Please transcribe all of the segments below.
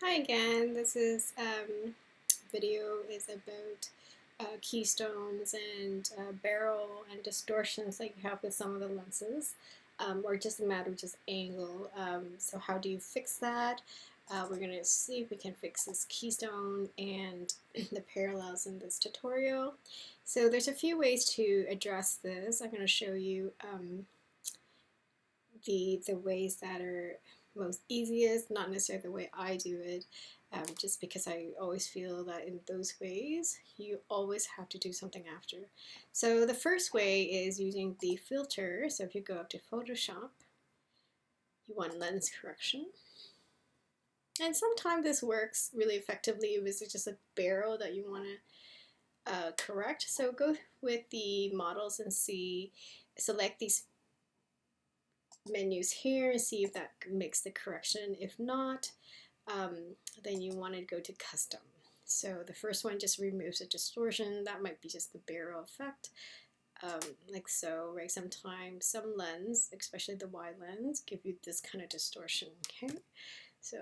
Hi again. This is video is about keystones and barrel and distortions that you have with some of the lenses, or just a matter of just angle. So how do you fix that? We're going to see if we can fix this keystone and the parallels in this tutorial. So there's a few ways to address this. I'm going to show you the ways that are most easiest, not necessarily the way I do it, just because I always feel that in those ways you always have to do something after. So the first way is using the filter. So if you go up to Photoshop, you want lens correction. And sometimes this works really effectively if it's just a barrel that you want to correct. So go with the models and select these menus here and see if that makes the correction. If not, then you want to go to custom. So the first one just removes a distortion. That might be just the barrel effect, like so, right? Sometimes some lens, especially the wide lens, give you this kind of distortion, okay? So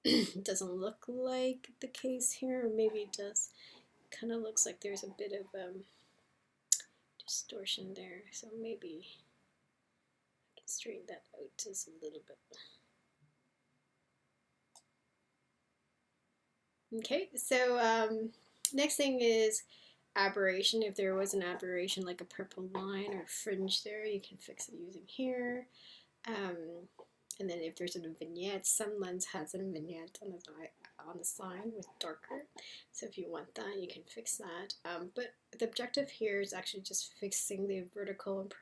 it doesn't look like the case here, or maybe it does. Kind of looks like there's a bit of distortion there, so maybe I can straighten that out just a little bit. Okay, so next thing is aberration. If there was an aberration like a purple line or fringe there, you can fix it using here. And then if there's a vignette, some lens has a vignette on the side with darker. So if you want that, you can fix that. But the objective here is actually just fixing the vertical and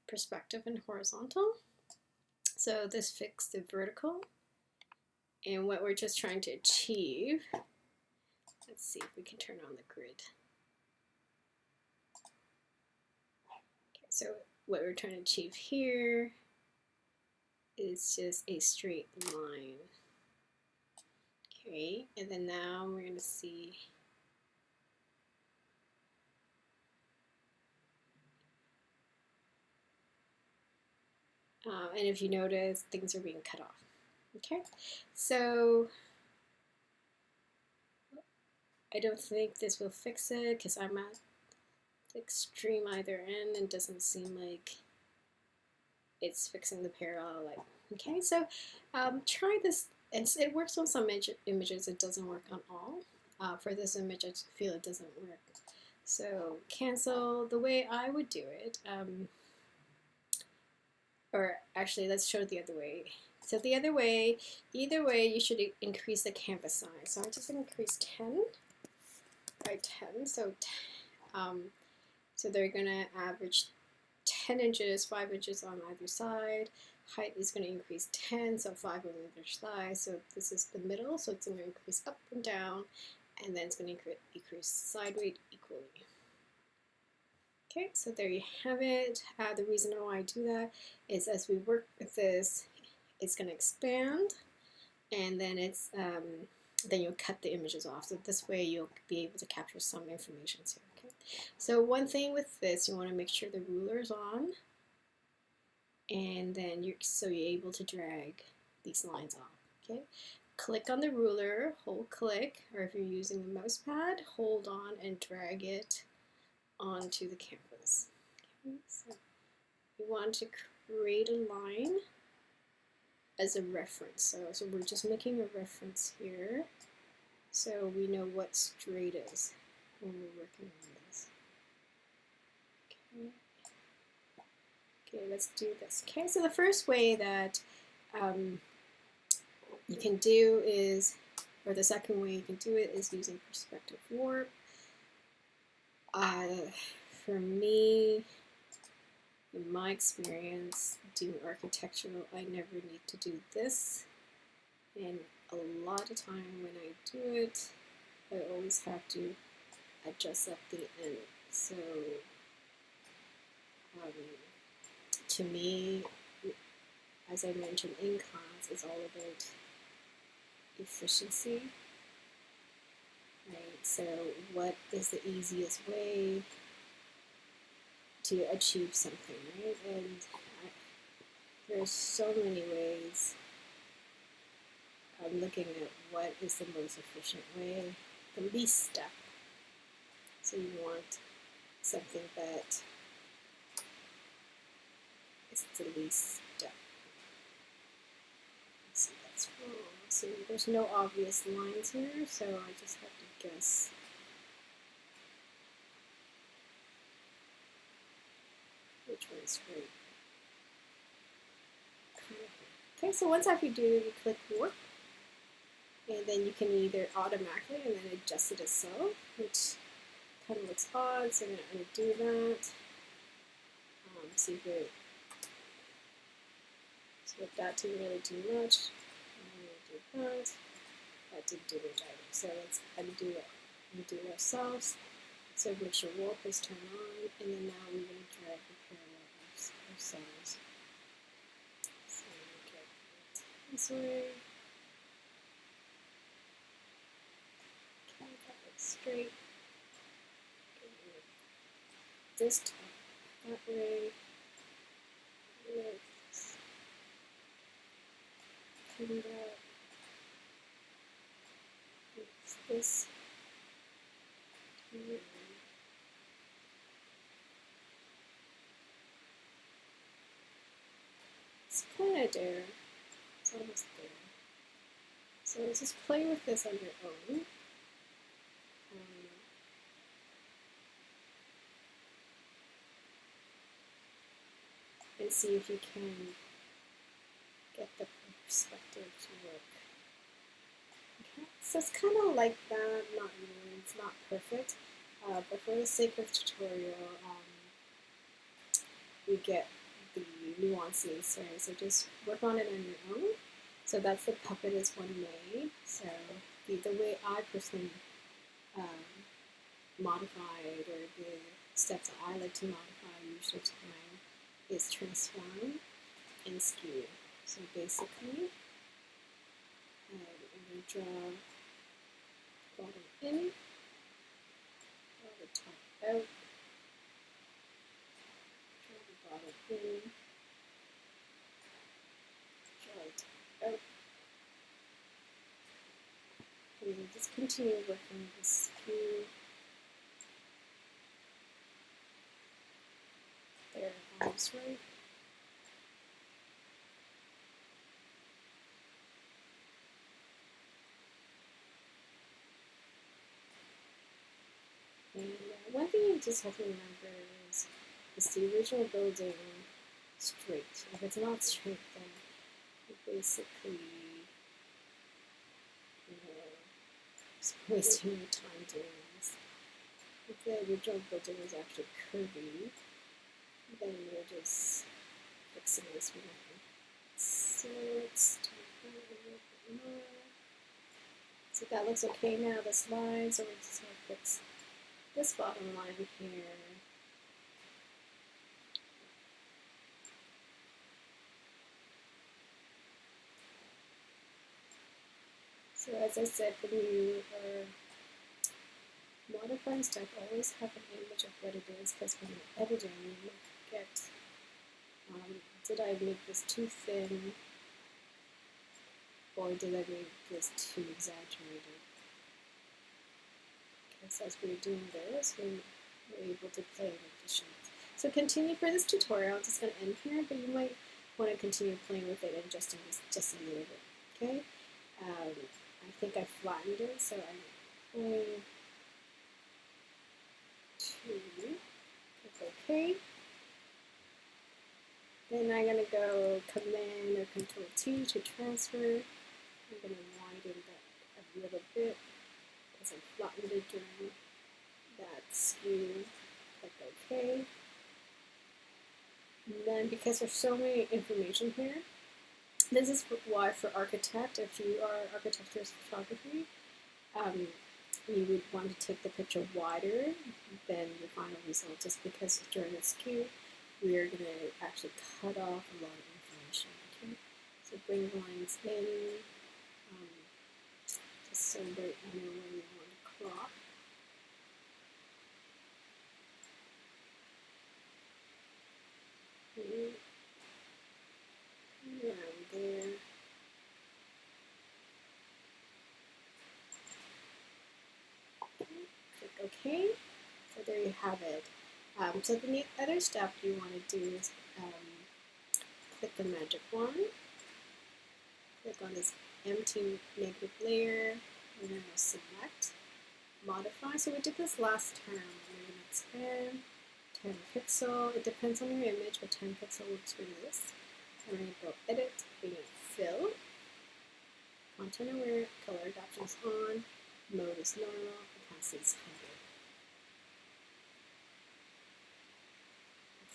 perspective and horizontal. So this fixed the vertical. And what we're just trying to achieve, let's see if we can turn on the grid. Okay, so what we're trying to achieve here is just a straight line. Okay, and then now we're going to see and if you notice, things are being cut off. Okay, so I don't think this will fix it because I'm at the extreme either end and doesn't seem like it's fixing the parallel. Like, okay, so try this. And it works on some images. It doesn't work on all. For this image, I feel it doesn't work. So cancel. The way I would do it, or actually, let's show it the other way. So the other way, either way, you should increase the canvas size. So I'm just going to increase 10 by 10. So they're going to average 10 inches, 5 inches on either side. Height is going to increase 10, so 5 on either side. So this is the middle, so it's going to increase up and down, and then it's going to increase side weight equally. Okay, so there you have it. The reason why I do that is as we work with this, it's going to expand, and then it's then you'll cut the images off. So this way you'll be able to capture some information here. Okay. So one thing with this, you want to make sure the ruler is on, and then you're able to drag these lines off. Okay. Click on the ruler, hold click, or if you're using the mouse pad, hold on and drag it onto the canvas. Okay, so you want to create a line as a reference. So we're just making a reference here so we know what straight is when we're working on this. Okay. Okay, let's do this. Okay, so the first way that you can do is, or the second way you can do it is using perspective warp. For me, in my experience doing architectural, I never need to do this, and a lot of time when I do it, I always have to adjust at the end. So to me, as I mentioned in class, it's all about efficiency. Right? So what is the easiest way to achieve something, right? And there's so many ways I'm looking at what is the most efficient way, the least step. So you want something that is the least step. Let's see, that's wrong. So there's no obvious lines here, so I just have to guess. Which one's right? Okay, so once after you do, you click Warp, and then you can either automatically and then adjust it itself, which kind of looks odd, so I'm going to undo that. See if it, so that didn't really do much. I'm going to do that. That didn't do much either. So let's undo ourselves. So make sure Warp is turned on, and then now we're going to drag the parallel ourselves. So drag it this way. Okay, that looks straight. This top that way. Let's come back. It's this. It's kind of there. It's almost there. So just play with this on your own. And see if you can get the perspective to work. Okay, so it's kind of like that, not really, it's not perfect, but for the sake of the tutorial, you get the nuances, right? So just work on it on your own. So that's the puppet as one made. So the way I personally modify it, or the steps that I like to modify most of the time, is transform and skew. So basically, I'm going to draw bottom in, draw the top out, draw the bottom in, draw the top out, and then just continue working with the skew. There, almost right. And one thing you just have to remember is the original building straight. If it's not straight, then you're basically wasting your time doing this. If the original building was actually curvy, then you're just fixing this with nothing. So let's do that a little bit more. So that looks okay now, this line, so we're just going to fix this bottom line here. So as I said, when you are modifying stuff, always have an image of what it is, because when you're editing, you might forget, did I make this too thin, or did I make this too exaggerated? Because as we're doing this, we're able to play with the shapes. So continue for this tutorial. I'm just going to end here, but you might want to continue playing with it and adjusting this just a little bit. Okay? I think I flattened it, so I'm going to click OK. Then I'm going to go Command or Control T to transfer. I'm going to widen that a little bit because I flattened it during that skew. Click OK. And then because there's so many information here, this is why for architect, if you are architecture photography, you would want to take the picture wider than your final result, just because during the skew, we are going to actually cut off a lot of information. Okay? So bring lines in, just so that you know when you want to crop. Around there. Okay, so there you have it. So then the other step you want to do is click the magic wand, click on this empty negative layer, and then we'll select, modify. So we did this last time. We're going to expand 10 pixel. It depends on your image, but 10 pixel works for this. And we're going to go edit, we're going to fill, content aware, color adoption is on, mode is normal, opacity is 100.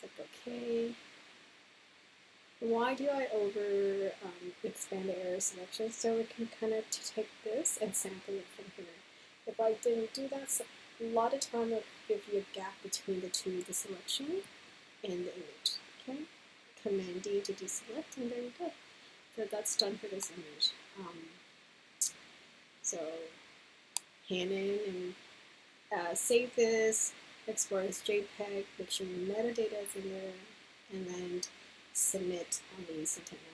Click OK. Why do I over expand the area selection? So we can kind of take this and sample it from here. If I didn't do that, so a lot of time it will give you a gap between the selection and the image. Okay, Command D to deselect, and there you go. So that's done for this image. So hand in and save this, export as JPEG, make sure your metadata is in there, and then submit on the Instantaneous.